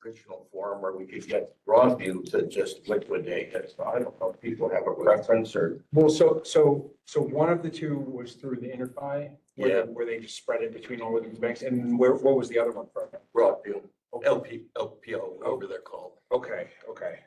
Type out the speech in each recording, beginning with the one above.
original form where we could get Broadview to just liquidate it. So I don't know if people have a preference or. Well, so one of the two was through the Interfi, Yeah. where they just spread it between all of the banks, and what was the other one from? Broadview, LPO, whatever they're called. Okay.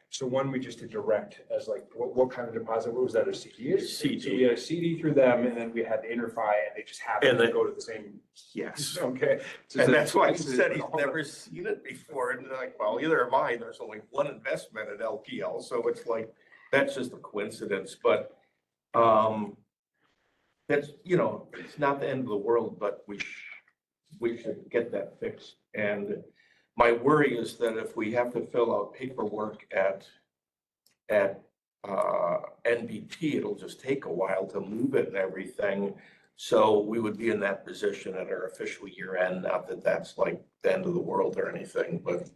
So one we just did direct as like, what kind of deposit? What was that, a CD? CD. So we had a CD through them, and then we had the Interfi, and they just happened And to they- go to the same. Yes. Okay. So And that's why he it's- said he's never seen it before. And they're like, well, either am I. There's only one investment at LPL. So it's like, that's just a coincidence. But that's, it's not the end of the world, but we should get that fixed. And my worry is that if we have to fill out paperwork at NBT, it'll just take a while to move it and everything. So we would be in that position at our official year end, not that that's like the end of the world or anything, but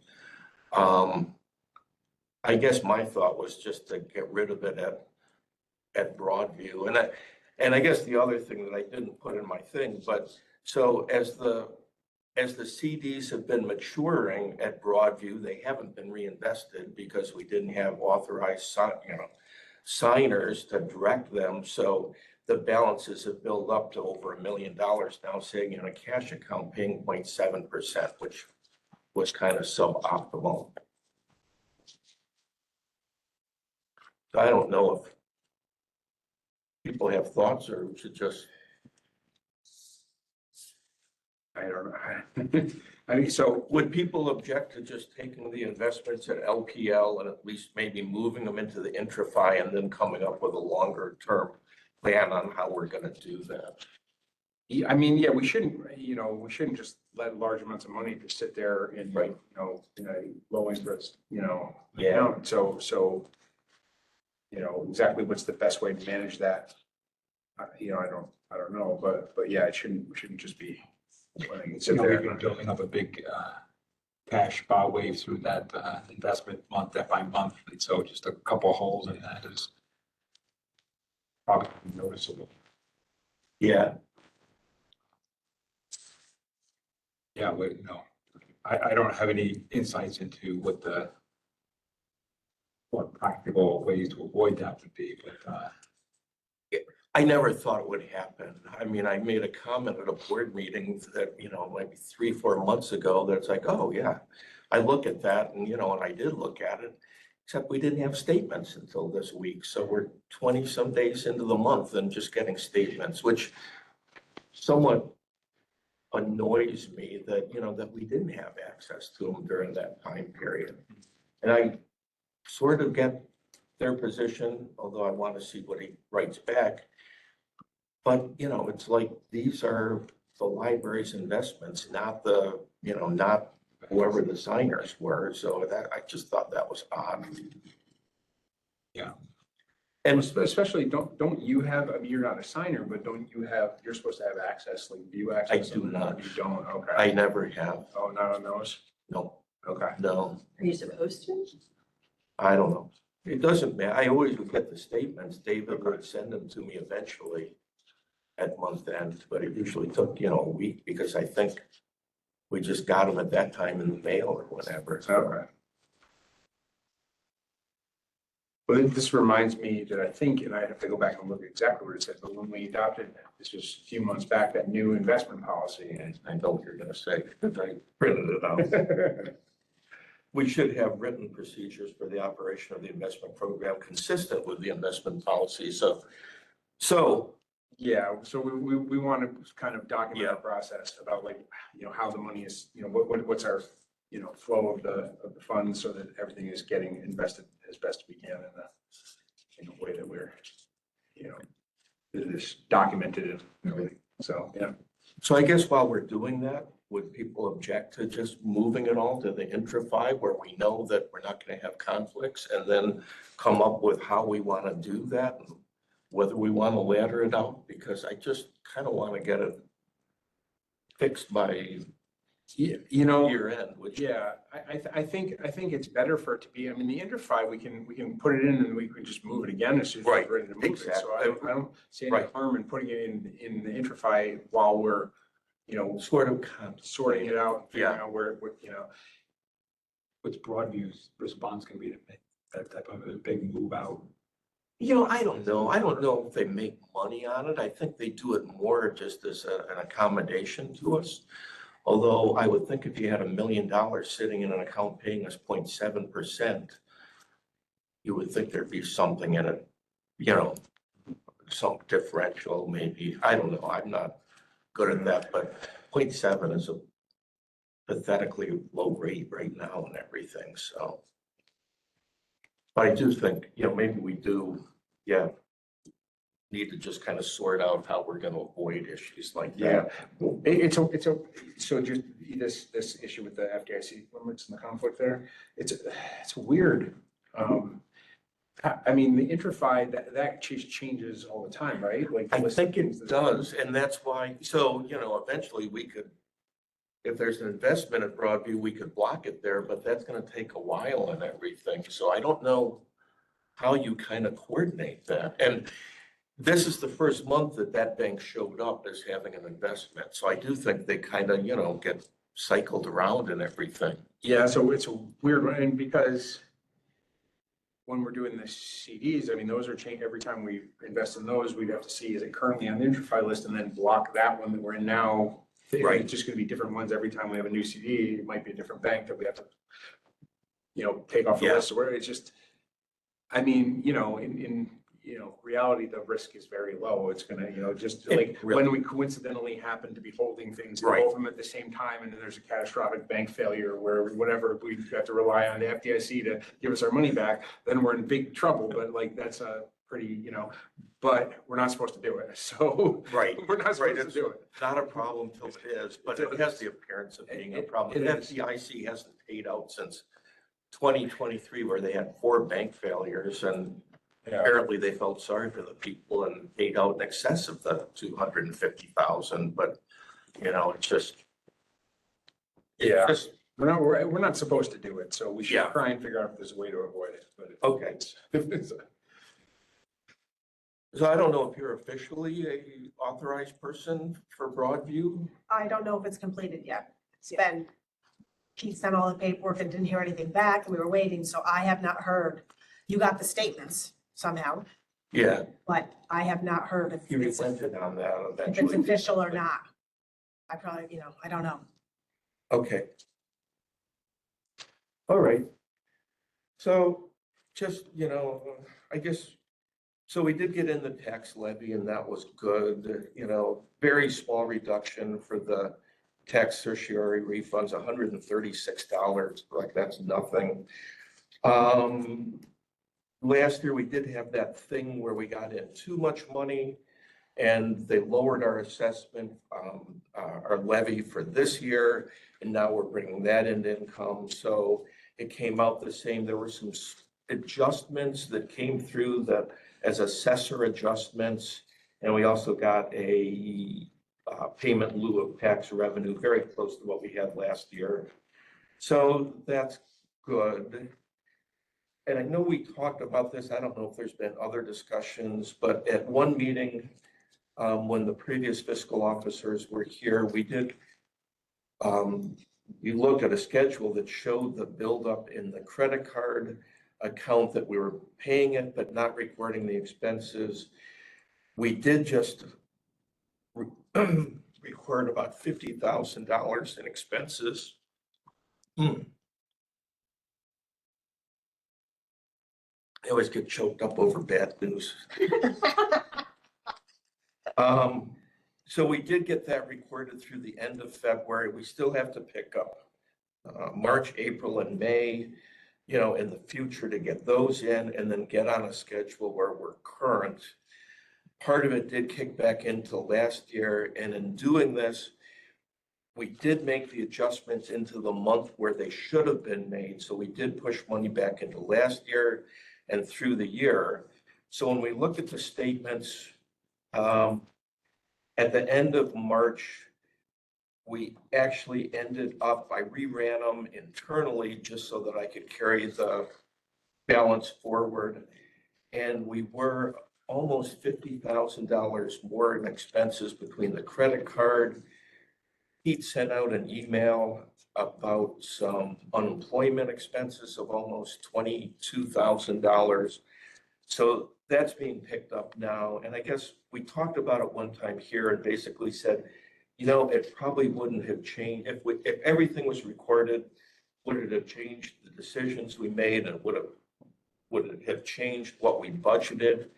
I guess my thought was just to get rid of it at Broadview. And I guess the other thing that I didn't put in my thing, but so as the CDs have been maturing at Broadview, they haven't been reinvested because we didn't have authorized signers to direct them. So the balances have built up to over $1 million now, sitting in a cash account paying 0.7%, which was kind of suboptimal. I don't know if people have thoughts or we should just. I don't know. I mean, so Would people object to just taking the investments at LPL and at least maybe moving them into the Intrafi and then coming up with a longer term plan on how we're gonna do that? I mean, yeah, we shouldn't just let large amounts of money just sit there in, Right. in a low interest, Yeah. account. So, exactly what's the best way to manage that? I don't know, but yeah, we shouldn't just be letting it sit We've there. been building up a big cash bow wave through that investment month by month. And so just a couple of holes in that is probably noticeable. Yeah, Yeah, I don't have any insights into what practical ways to avoid that would be, but I never thought it would happen. I mean, I made a comment at a board meeting that, maybe 3-4 months ago, that's like, oh, yeah. I look at that and, and I did look at it, except we didn't have statements until this week. So we're 20 some days into the month and just getting statements, which somewhat annoys me that, that we didn't have access to them during that time period. And I sort of get their position, although I want to see what he writes back. But, it's like, these are the library's investments, not not whoever the signers were. So I just thought that was odd. Yeah. And Especially, don't you have, I mean, you're not a signer, but you're supposed to have access, like view access? I do not. You don't, okay. I never have. Oh, not on those? No, Okay. no, Are you supposed to? I don't know. It doesn't matter. I always would get the statements. David would send them to me eventually at month end, but it usually took, a week because I think we just got them at that time in the mail or whatever. Okay. Well, this reminds me that I think, and I have to go back and look at exactly what it said, but when we adopted, this was a few months back, that new investment policy. I know what you're gonna say, because I printed it out. We should have written procedures for the operation of the investment program consistent with the investment policy. So Yeah, so we want to kind of document Yeah. our process about like, how the money is, what's our, flow of the funds so that everything is getting invested as best we can in a way that we're, that is documented and everything. So, yeah. So I guess while we're doing that, would people object to just moving it all to the Intrafi where we know that we're not going to have conflicts and then come up with how we want to do that? And whether we want to ladder it out, because I just kind of want to get it fixed by year end, which. Yeah, I think it's better for it to be, I mean, the Interfi, we can put it in and we can just move it again as soon as we're Right, ready to move it. So exactly. I don't see any Right. harm in putting it in the Interfi while we're, Sort of. sorting it out, figuring Yeah. out where, what's Broadview's response gonna be to make that type of a big move out? You know, I don't know. I don't know if they make money on it. I think they do it more just as an accommodation to us. Although I would think if you had $1 million sitting in an account paying us 0.7%, you would think there'd be something in it, you know, some differential maybe. I don't know. I'm not good at that, but 0.7 is a pathetically low rate right now and everything, so. But I do think, you know, maybe we do, yeah, need to just kind of sort out how we're gonna avoid issues like Yeah, that. well, so just this issue with the FDIC limits and the conflict there, it's weird. I mean, the IntraFi, that changes all the time, right? Like. I think it does, and that's why, so, you know, eventually we could, if there's an investment at Broadview, we could block it there, but that's gonna take a while and everything. So I don't know how you kind of coordinate that. And this is the first month that that bank showed up as having an investment. So I do think they kind of, you know, get cycled around and everything. Yeah, so it's a weird one, and because when we're doing the CDs, I mean, those are changed every time we invest in those, we'd have to see, is it currently on the IntraFi list, and then block that one that we're in now. Right. It's just gonna be different ones every time we have a new CD. It might be a different bank that we have to, you know, take off the Yeah. list, or where it's just, I mean, you know, in reality, the risk is very low. It's gonna, you know, just It like really- when we coincidentally happen to be holding things, in Right. both of them at the same time, and then there's a catastrophic bank failure where whatever, we have to rely on the FDIC to give us our money back, then we're in big trouble. But like, that's a pretty, you know, but we're not supposed to do it. So Right. we're not Right, supposed to it's do it. not a problem till it is, but it has the appearance of being a problem. It The is. FDIC hasn't paid out since 2023, where they had 4 bank failures, and apparently they felt sorry for the people and paid out in excess of the 250,000, but, you know, it's just. Yeah. Just, We're not supposed to do it, so we should Yeah. try and figure out if there's a way to avoid it. But Okay. it's- so I don't know if you're officially a authorized person for Broadview. I don't know if it's completed yet. It's been, he sent all the paperwork and didn't hear anything back, and we were waiting, so I have not heard. You got the statements somehow, Yeah, but I have not heard if you it's, relented on that if it's eventually. official or not. I probably, I don't know. Okay. All right. So just, you know, I guess, so we did get in the tax levy and that was good, you know, very small reduction for the tax tertiary refunds, $136, like that's nothing. Last year we did have that thing where we got in too much money and they lowered our assessment, our levy for this year, and now we're bringing that into income. So it came out the same. There were some adjustments that came through that as assessor adjustments, and we also got a payment in lieu of tax revenue, very close to what we had last year. So that's good. And I know we talked about this. I don't know if there's been other discussions, but at one meeting, when the previous fiscal officers were here, we did, we looked at a schedule that showed the buildup in the credit card account that we were paying it, but not recording the expenses. We did just record about $50,000 in expenses. I always get choked up over bad news. So we did get that recorded through the end of February. We still have to pick up March, April, and May, you know, in the future to get those in and then get on a schedule where we're current. Part of it did kick back into last year, and in doing this, we did make the adjustments into the month where they should have been made. So we did push money back into last year and through the year. So when we look at the statements, at the end of March, we actually ended up, I reran them internally just so that I could carry the balance forward. And we were almost $50,000 more in expenses between the credit card. Pete sent out an email about some unemployment expenses of almost $22,000. So that's being picked up now. And I guess we talked about it one time here and basically said, you know, it probably wouldn't have changed if everything was recorded, would it have changed the decisions we made and would it have changed what we budgeted?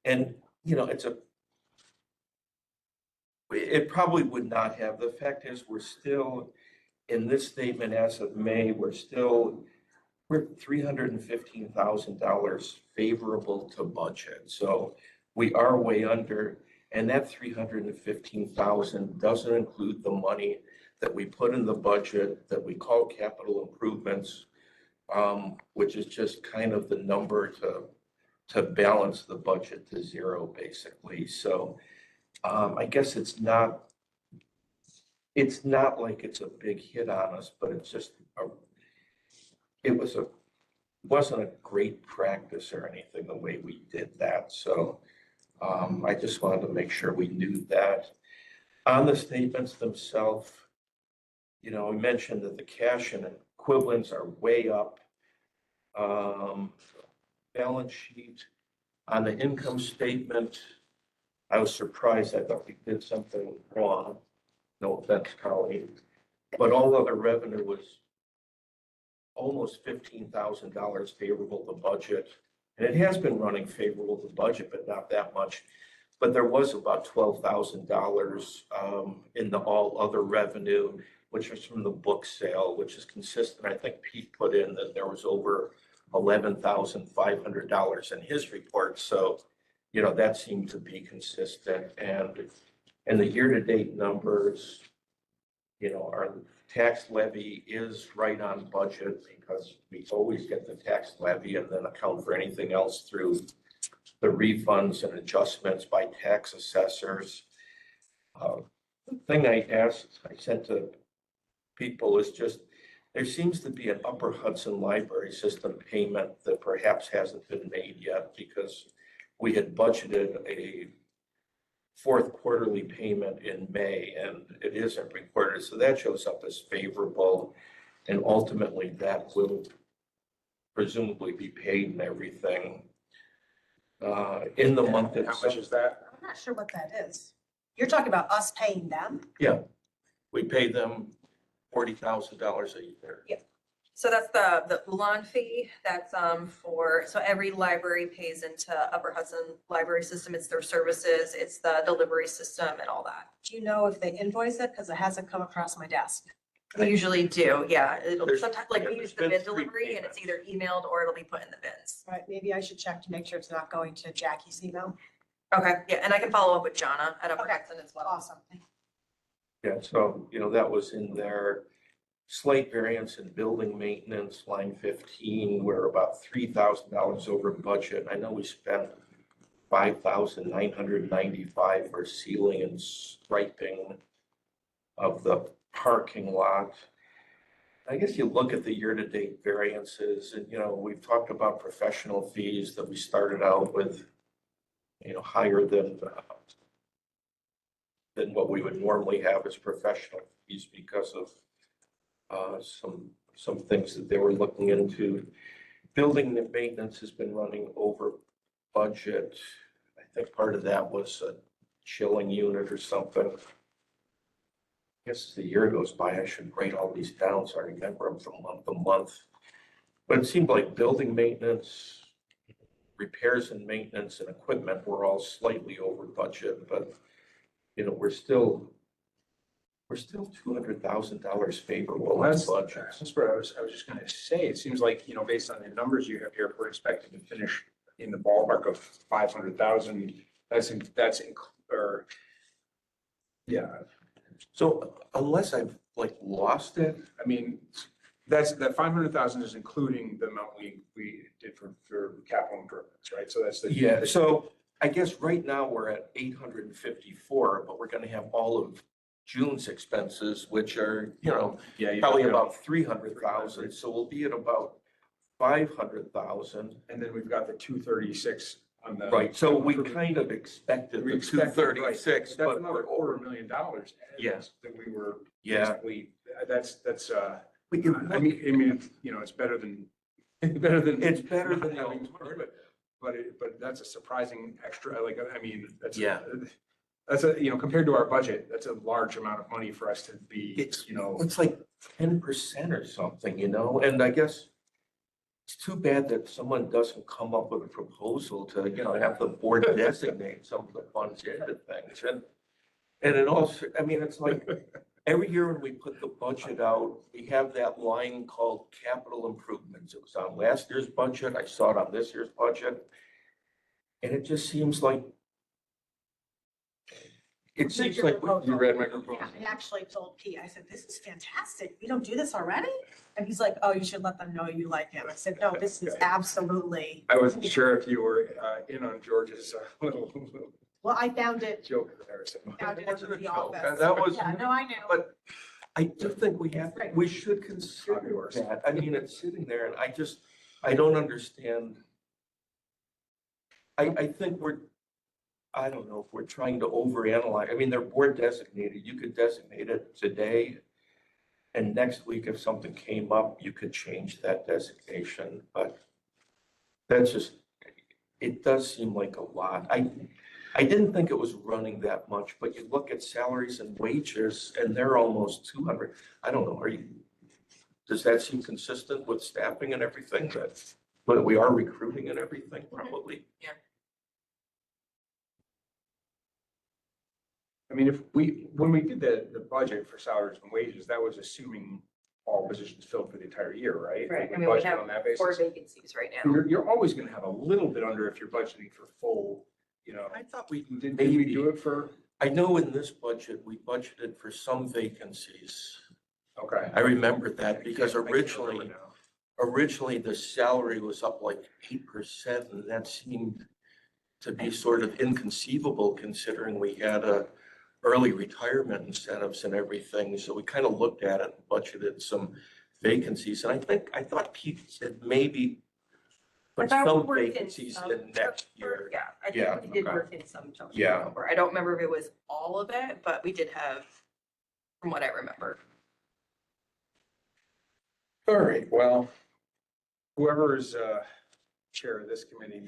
And, you know, it probably would not have. The fact is, we're still, in this statement as of May, we're $315,000 favorable to budget. So we are way under, and that 315,000 doesn't include the money that we put in the budget that we call capital improvements, which is just kind of the number to balance the budget to zero, basically. So I guess it's not like it's a big hit on us, but it's just wasn't a great practice or anything the way we did that. So I just wanted to make sure we knew that. On the statements themselves, you know, we mentioned that the cash and equivalents are way up. Balance sheet on the income statement, I was surprised. I thought we did something wrong. No offense, Colleen, but all other revenue was almost $15,000 favorable to budget. And it has been running favorable to budget, but not that much. But there was about $12,000 in the all other revenue, which was from the book sale, which is consistent. I think Pete put in that there was over $11,500 in his report. So, you know, that seemed to be consistent. And the year-to-date numbers, you know, our tax levy is right on budget because we always get the tax levy and then account for anything else through the refunds and adjustments by tax assessors. The thing I said to people is just, there seems to be an Upper Hudson Library System payment that perhaps hasn't been made yet because we had budgeted a fourth quarterly payment in May and it isn't recorded. So that shows up as favorable. And ultimately that will presumably be paid and everything in the month And how much itself. is that? I'm not sure what that is. You're talking about us paying them? Yeah, we pay them $40,000 a year. So that's the Ulan fee, that's so every library pays into Upper Hudson Library System, it's their services, it's the delivery system and all that. Do you know if they invoice it? Because it hasn't come across my desk. We usually do, yeah, it'll There's- sometimes, like yeah, we there's use the been bid 3 delivery and it's either emailed or it'll be put in the bins. All right, maybe I should check to make sure it's not going to Jackie's email. Okay, yeah, and I can follow up with Jonna at Upper Okay. Hudson as well. Awesome. Yeah, so, you know, that was in there. Slight variance in building maintenance, line 15, we're about $3,000 over budget. I know we spent $5,995 for sealing and striping of the parking lot. I guess you look at the year-to-date variances and, you know, we've talked about professional fees that we started out with, you know, higher than what we would normally have as professional fees because of some things that they were looking into. Building maintenance has been running over budget. I think part of that was a chilling unit or something. I guess as the year goes by, I should write all these down so I remember them from month to month. But it seemed like building maintenance, repairs and maintenance and equipment were all slightly over budget, but you know, we're still $200,000 favorable on That's budget. what I was just gonna say. It seems like, you know, based on the numbers you have here, we're expecting to finish in the ballpark of 500,000. Yeah, So unless I've like lost it, I mean, that 500,000 is including the amount we did for capital improvements, right? So that's the. yeah, so I guess right now we're at 854, but we're gonna have all of June's expenses, which are, you know, Yeah. you probably know, about 300,000, so we'll be at about 500,000. And then we've got the 236 on the. Right, so we kind of expected We the expected, right. 236, That's but another we're over. $250,000. Yes. That we were Yeah, basically that's, But you I mean, you know, it's better than, better than. It's better than the having money, alternative. but that's a surprising extra, like, I mean, that's. Yeah. That's a, you know, compared to our budget, that's a large amount of money for us to be, It's, you know. it's like 10% or something, you know, and I guess it's too bad that someone doesn't come up with a proposal to, you know, have the board designate some of the funds into things. And it also, I mean, it's like every year when we put the budget out, we have that line called capital improvements. It was on last year's budget. I saw it on this year's budget. And it just seems like it seems like You read my proposal? Yeah, I actually told Pete, I said, this is fantastic. We don't do this already? And he's like, oh, you should let them know you like him. I said, no, this is absolutely. I wasn't sure if you were in on George's little Well, I found it, joke there. So. found it Wasn't in a the joke. office. That was- Yeah, no, I knew. But I do think we should Probably consider worse. that. I mean, it's sitting there and I don't understand. I think I don't know if we're trying to overanalyze. I mean, they're board designated. You could designate it today. And next week, if something came up, you could change that designation, but that's just, it does seem like a lot. I didn't think it was running that much, but you look at salaries and wages and they're almost 200. I don't know, does that seem consistent with staffing and everything but we are recruiting and everything probably? I mean, when we did the budget for salaries and wages, that was assuming all positions filled for the entire year, right? Right, We I mean, we budgeted have on that 4 basis. vacancies right now. You're always gonna have a little bit under if you're budgeting for full, you know. I thought we Didn't we do it for? I know in this budget, we budgeted for some vacancies. Okay. I remember that because I can't remember originally now. the salary was up like 8%, and that seemed to be sort of inconceivable considering we had early retirement incentives and everything. So we kind of looked at it and budgeted some vacancies. And I thought Pete said maybe but I thought we some worked in vacancies some- in next year. Yeah, I Yeah, think we did okay. work in some. Yeah. I don't remember if it was all of it, but we did have, from what I remember. All right, well, whoever is chair of this committee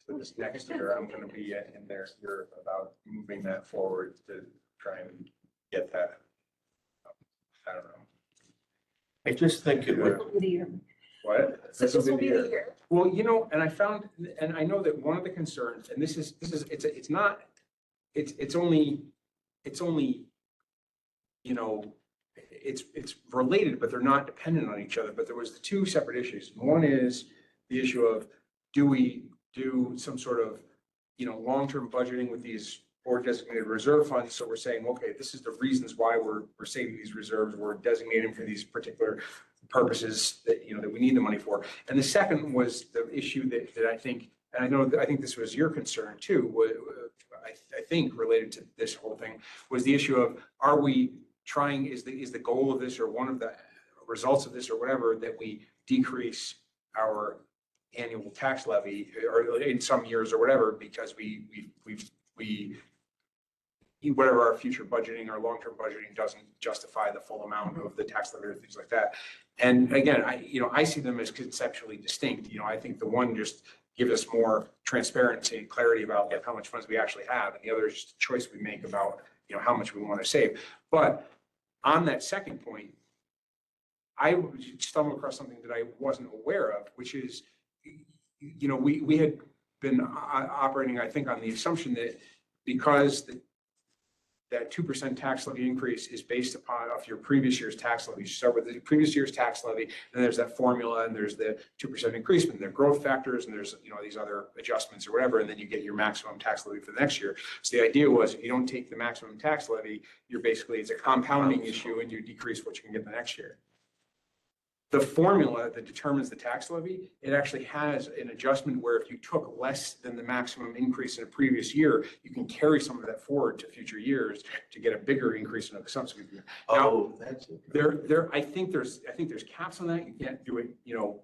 this next year, I'm gonna be in there here about moving that forward to try and get that. I don't know. I just think it would, What? So this will be the year. Well, you know, and I found, and I know that one of the concerns, and it's not, it's only, you know, it's related, but they're not dependent on each other. But there was the two separate issues. One is the issue of, do we do some sort of, you know, long-term budgeting with these board designated reserve funds? So we're saying, okay, this is the reasons why we're saving these reserves. We're designating for these particular purposes that, you know, that we need the money for. And the second was the issue that I think, and I think this was your concern too, I think related to this whole thing, was the issue of, are we trying, is the goal of this or one of the results of this or whatever, that we decrease our annual tax levy or in some years or whatever, because we whatever our future budgeting or long-term budgeting doesn't justify the full amount of the tax levy or things like that. And again, I see them as conceptually distinct. You know, I think the one just gives us more transparency and clarity about how much funds we actually have, and the other is just a choice we make about, you know, how much we want to save. But on that second point, I stumbled across something that I wasn't aware of, which is, you know, we had been operating, I think, on the assumption that because that 2% tax levy increase is based upon of your previous year's tax levy. You start with the previous year's tax levy, and there's that formula, and there's the 2% increase, and there are growth factors, and there's, you know, these other adjustments or whatever, and then you get your maximum tax levy for the next year. So the idea was, if you don't take the maximum tax levy, you're basically, it's a compounding issue, and you decrease what you can get the next year. The formula that determines the tax levy, it actually has an adjustment where if you took less than the maximum increase in a previous year, you can carry some of that forward to future years to get a bigger increase in a subsequent year. Now, oh, that's it. I think there's caps on that. You can't do it, you know,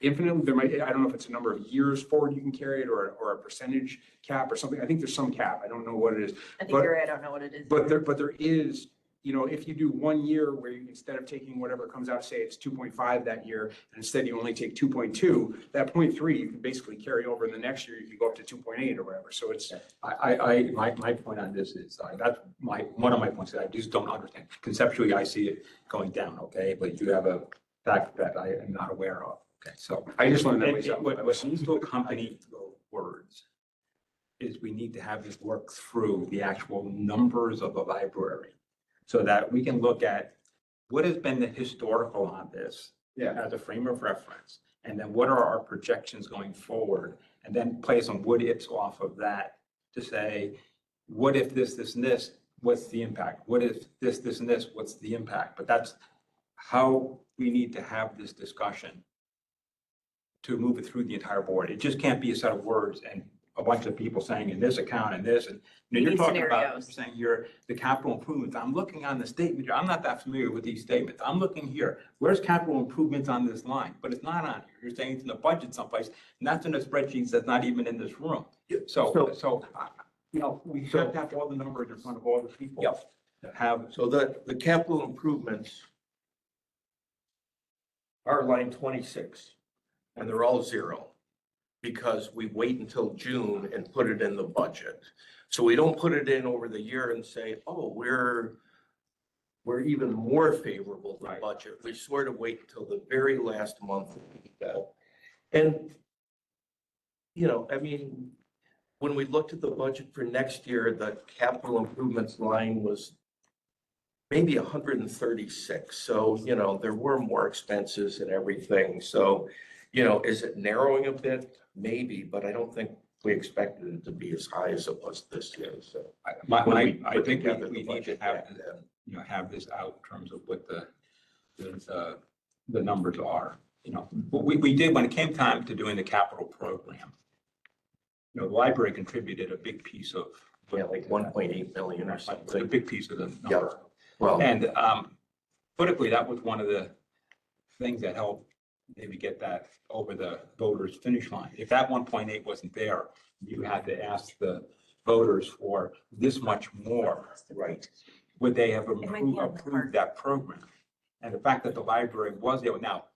infinitely. There might, I don't know if it's a number of years forward you can carry it or a percentage cap or something. I think there's some cap. I don't know what it is. I think But- you're right, I don't know what it is. But there is you know, if you do 1 year where you, instead of taking whatever comes out, say it's 2.5 that year, and instead you only take 2.2, that 0.3 you can basically carry over in the next year, you can go up to 2.8 or whatever. So it's, My point on this is, that's one of my points that I just don't understand. Conceptually, I see it going down, okay, but you have a fact that I am not aware of, okay, so. I just learned that And myself. what needs to accompany the words is we need to have this work through the actual numbers of the library so that we can look at what has been the historical on this Yeah. as a frame of reference, and then what are our projections going forward, and then play some what ifs off of that to say, what if this, and this, what's the impact? What if this, and this, what's the impact? But that's how we need to have this discussion to move it through the entire board. It just can't be a set of words and a bunch of people saying in this account and this, and you know, you're Need talking about, scenarios. you're saying you're the capital improvements. I'm looking on the statement. I'm not that familiar with these statements. I'm looking here. Where's capital improvements on this line? But it's not on here. You're saying it's in the budget someplace, and that's in the spreadsheets that's not even in this room. So, you know, we have to have all the numbers in front of all the people Yep. that have. So the capital improvements are line 26, and they're all zero because we wait until June and put it in the budget. So we don't put it in over the year and say, oh, we're even more favorable than Right. budget. We sort of wait until the very last month. And, you know, I mean, when we looked at the budget for next year, the capital improvements line was maybe 136. So, you know, there were more expenses and everything. So, you know, is it narrowing a bit? Maybe, but I don't think we expected it to be as high as it was this year. So when we I put think together the we need to budget have, back then. you know, have this out in terms of what the numbers are. You know, what we did when it came time to doing the capital program. You know, the library contributed a big piece of. Yeah, like 1.8 million or A something. big piece of the Yeah. number. Well, And politically, that was one of the things that helped maybe get that over the voters' finish line. If that 1.8 wasn't there, you had to ask the voters for this much more. right. Would they have might be on the approved card. that program? And the fact that the library was there, now,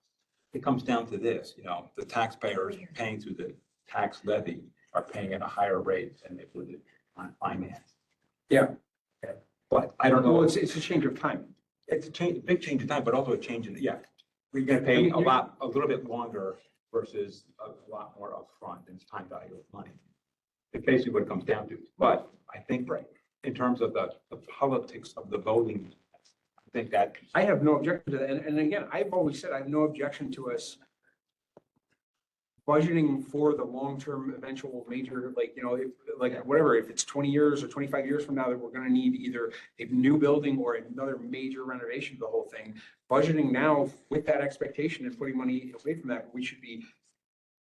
it comes down to this, you know, the taxpayers paying through the tax levy are paying at a higher rate than they would on finance. Yeah. Okay. But I don't know. well, it's a change of time. It's a change, a big change of time, but also a change in, yeah. We're gonna pay a little bit longer versus a lot more upfront, and it's time value of money. It's basically what it comes down to. But I think, in terms of the politics of the voting, I think that. I have no objection to that. And again, I've always said I have no objection to us budgeting for the long-term eventual major, like, you know, whatever, if it's 20 years or 25 years from now that we're going to need either a new building or another major renovation of the whole thing, budgeting now with that expectation and putting money away from that, we should be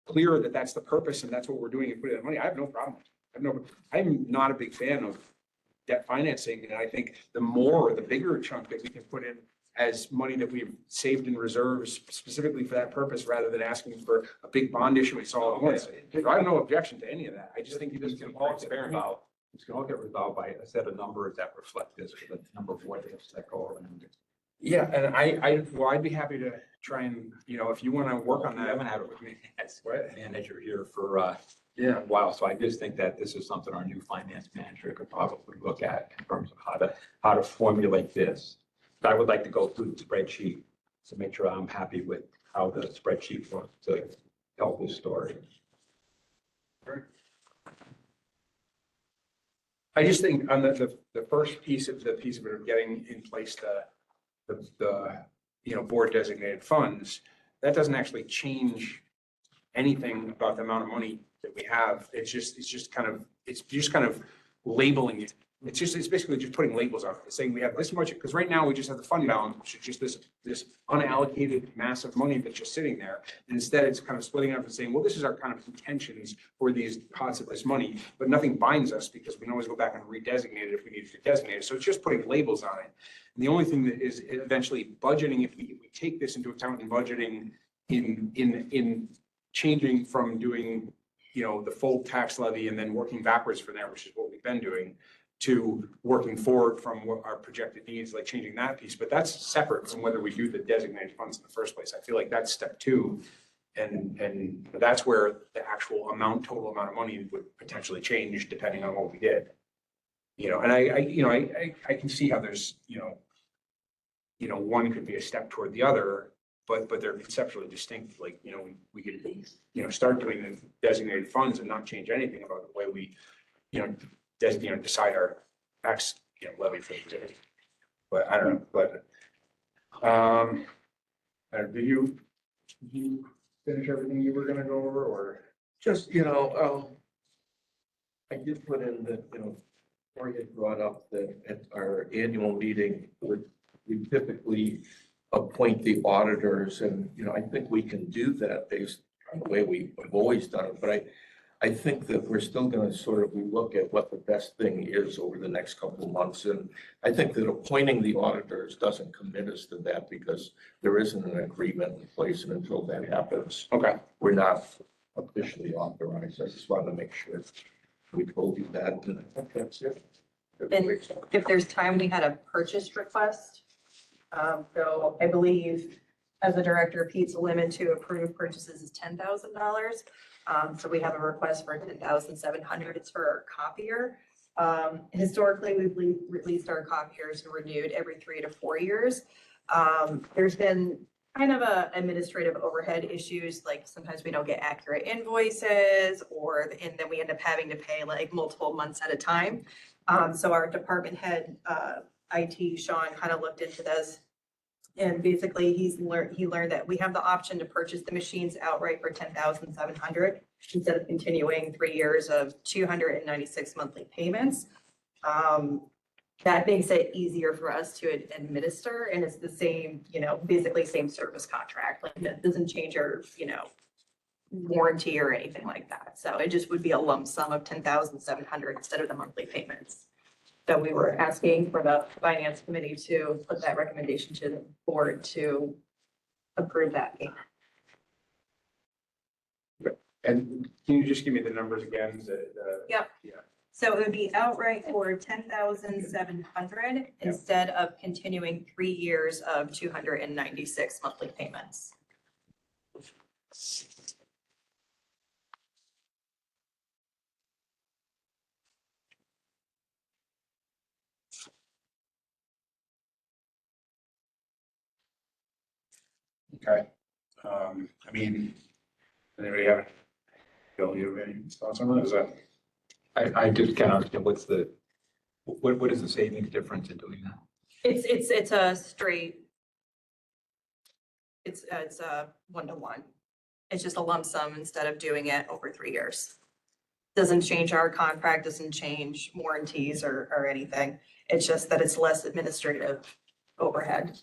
clear that that's the purpose and that's what we're doing and putting that money. I have no problem. I'm not a big fan of debt financing. And I think the bigger chunk that we can put in as money that we've saved in reserves specifically for that purpose, rather than asking for a big bond issuance all at once. I have no objection to any of that. I just think This can all get resolved, this can all get resolved by a set of numbers that reflect this, the number of what ifs that go around it. Yeah, and I'd be happy to try and, you know, if you want to work on I that. haven't had it as What? manager here for Yeah. a while, so I just think that this is something our new finance manager could probably look at in terms of how to formulate this. But I would like to go through the spreadsheet to make sure I'm happy with how the spreadsheet works to tell this story. I just think on the first piece of it of getting in place the you know, board designated funds, that doesn't actually change anything about the amount of money that we have. It's just kind of labeling it. It's basically just putting labels on it, saying we have this much, because right now we just have the fund balance, which is just this unallocated massive money that's just sitting there. And instead, it's kind of splitting it up and saying, well, this is our kind of intentions for these pots of this money, but nothing binds us because we can always go back and redesignate it if we need to designate it. So it's just putting labels on it. And the only thing that is eventually budgeting, if we take this into account in budgeting in changing from doing, you know, the full tax levy and then working backwards from there, which is what we've been doing, to working forward from what our projected needs, like changing that piece, but that's separate from whether we do the designated funds in the first place. I feel like that's step two. And that's where the actual amount, total amount of money would potentially change depending on what we did. You know, and I can see how there's, one could be a step toward the other, but they're conceptually distinct. Like, we could, start doing the designated funds and not change anything about the way we, decide our tax, levy for the year. But I don't know, but, did you finish everything you were gonna go over, or? Just, I did put in that, Cory had brought up that at our annual meeting, we typically appoint the auditors and, I think we can do that based on the way we've always done it. But I think that we're still gonna sort of look at what the best thing is over the next couple of months. And I think that appointing the auditors doesn't commit us to that because there isn't an agreement in place, and until that happens, Okay. we're not officially authorized. I just wanted to make sure we told you that, and I think that's it. And if there's time, we had a purchase request. So I believe as a director, Pete's limit to approved purchases is $10,000. So we have a request for $10,700. It's for our copier. Historically, we've released our copiers and renewed every 3 to 4 years. There's been kind of administrative overhead issues, like sometimes we don't get accurate invoices and then we end up having to pay like multiple months at a time. So our department head, IT, Sean, kind of looked into this. And basically he learned that we have the option to purchase the machines outright for $10,700 instead of continuing 3 years of 296 monthly payments. That makes it easier for us to administer, and it's the same, basically same service contract. Like that doesn't change our, warranty or anything like that. So it just would be a lump sum of $10,700 instead of the monthly payments. So we were asking for the finance committee to put that recommendation to the board to approve that payment. And can you just give me the numbers again? Yep. Yeah. So it would be outright for $10,700 instead of continuing 3 years of 296 monthly payments. Okay. I mean, anybody have, Bill, you have any thoughts on that? Is that? I just can't understand what is the savings difference in doing that? It's a straight, it's a 1-to-1. It's just a lump sum instead of doing it over 3 years. Doesn't change our contract, doesn't change warranties or anything. It's just that it's less administrative overhead.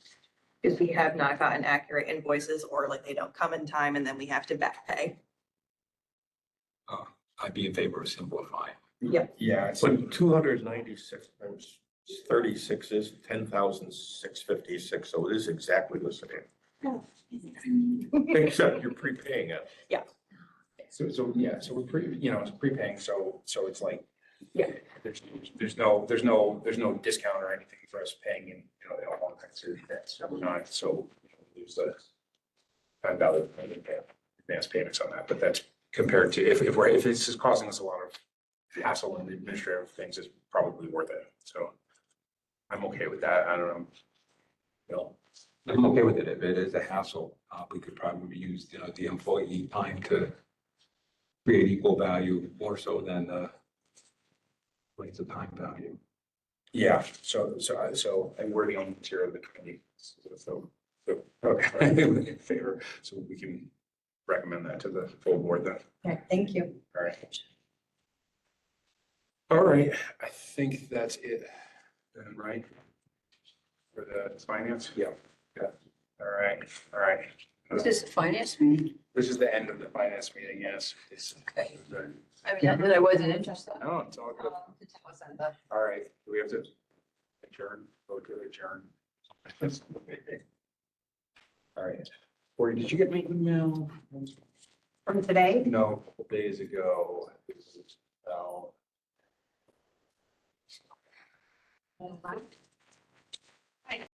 Because we have not gotten accurate invoices or like they don't come in time and then we have to back pay. I'd be in favor of simplifying. Yep. Yeah. It's, But 296 times 36 is 10,656, so it is exactly the same. Except you're prepaying it. so we're it's prepaying, so it's like. Yeah. There's no discount or anything for us paying in, all kinds of events. So we're not, there's the $5 advance payments on that, but that's compared to if this is causing us a lot of hassle and administrative things, it's probably worth it. So I'm okay with that. I don't know. Bill? I'm okay with it. If it is a hassle, we could probably use, the employee time to create equal value more so than the waste of time value. Yeah, so, and we're the only tier of the committee, so, okay, in favor, so we can recommend that to the full board then. Okay, thank you. All right. All right, I think that's it then, right? For the finance? Yeah. All right. Is this a finance meeting? This is the end of the finance meeting, yes. Okay. I mean, I wasn't interested. No, it's all good. All right, do we have to adjourn, vote to adjourn? All right. Cory, did you get my email? From today? No, a couple days ago.